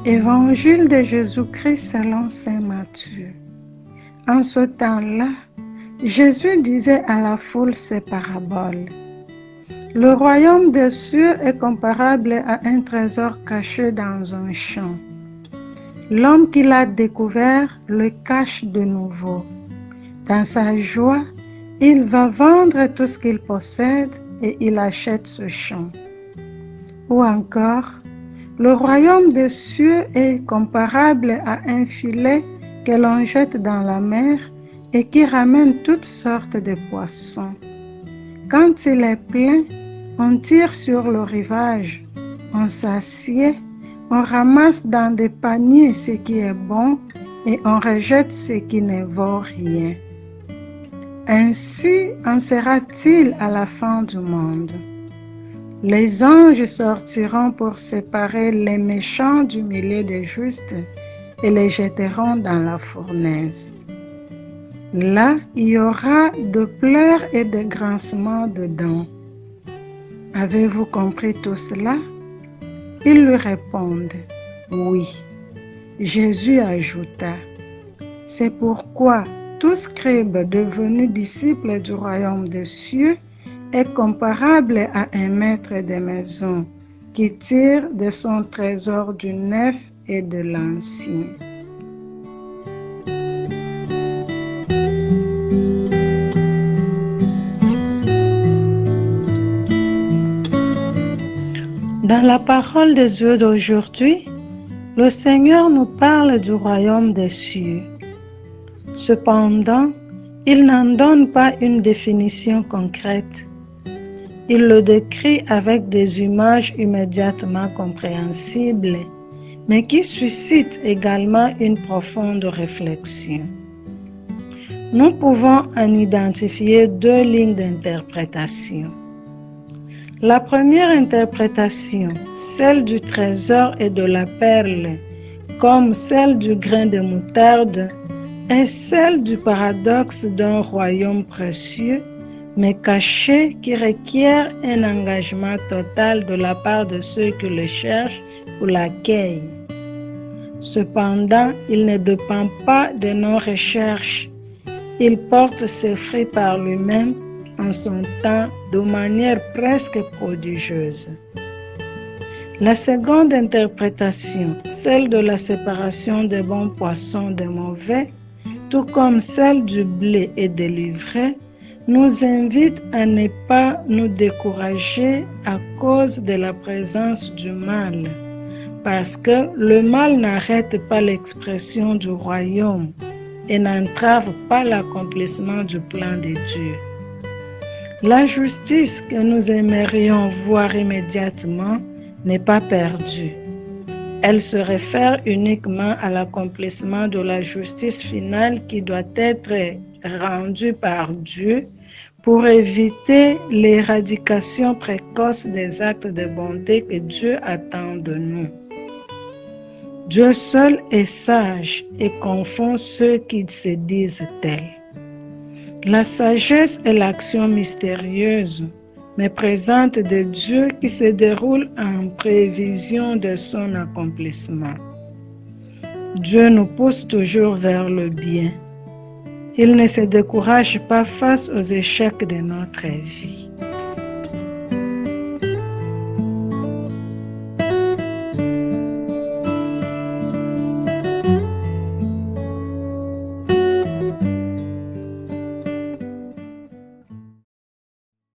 Évangile de Jésus-Christ selon saint Matthieu. En ce temps-là, Jésus disait à la foule ces paraboles. Le royaume des cieux est comparable à un trésor caché dans un champ. L'homme qui l'a découvert le cache de nouveau. Dans sa joie, il va vendre tout ce qu'il possède et il achète ce champ. Ou encore, le royaume des cieux est comparable à un filet que l'on jette dans la mer et qui ramène toutes sortes de poissons. Quand il est plein, on tire sur le rivage, on s'assied, on ramasse dans des paniers ce qui est bon et on rejette ce qui ne vaut rien. Ainsi en sera-t-il à la fin du monde. Les anges sortiront pour séparer les méchants du milieu des justes et les jetteront dans la fournaise. Là, il y aura de pleurs et de grincements de dents. Avez-vous compris tout cela? Ils lui répondent, oui. Jésus ajouta, c'est pourquoi tout scribe devenu disciple du royaume des cieux est comparable à un maître de maison qui tire de son trésor du neuf et de l'ancien. Dans la parole de Dieu d'aujourd'hui, le Seigneur nous parle du royaume des cieux. Cependant, il n'en donne pas une définition concrète. Il le décrit avec des images immédiatement compréhensibles, mais qui suscitent également une profonde réflexion. Nous pouvons en identifier deux lignes d'interprétation. La première interprétation, celle du trésor et de la perle, comme celle du grain de moutarde, est celle du paradoxe d'un royaume précieux, mais caché, qui requiert un engagement total de la part de ceux qui le cherchent ou l'accueillent. Cependant, il ne dépend pas de nos recherches. Il porte ses fruits par lui-même en son temps de manière presque prodigieuse. La seconde interprétation, celle de la séparation des bons poissons des mauvais, tout comme celle du blé et des livrets, nous invite à ne pas nous décourager à cause de la présence du mal, parce que le mal n'arrête pas l'expression du royaume et n'entrave pas l'accomplissement du plan de Dieu. La justice que nous aimerions voir immédiatement n'est pas perdue. Elle se réfère uniquement à l'accomplissement de la justice finale qui doit être rendue par Dieu pour éviter l'éradication précoce des actes de bonté que Dieu attend de nous. Dieu seul est sage et confond ceux qui se disent tels. La sagesse est l'action mystérieuse, mais présente de Dieu qui se déroule en prévision de son accomplissement. Dieu nous pousse toujours vers le bien. Il ne se décourage pas face aux échecs de notre vie.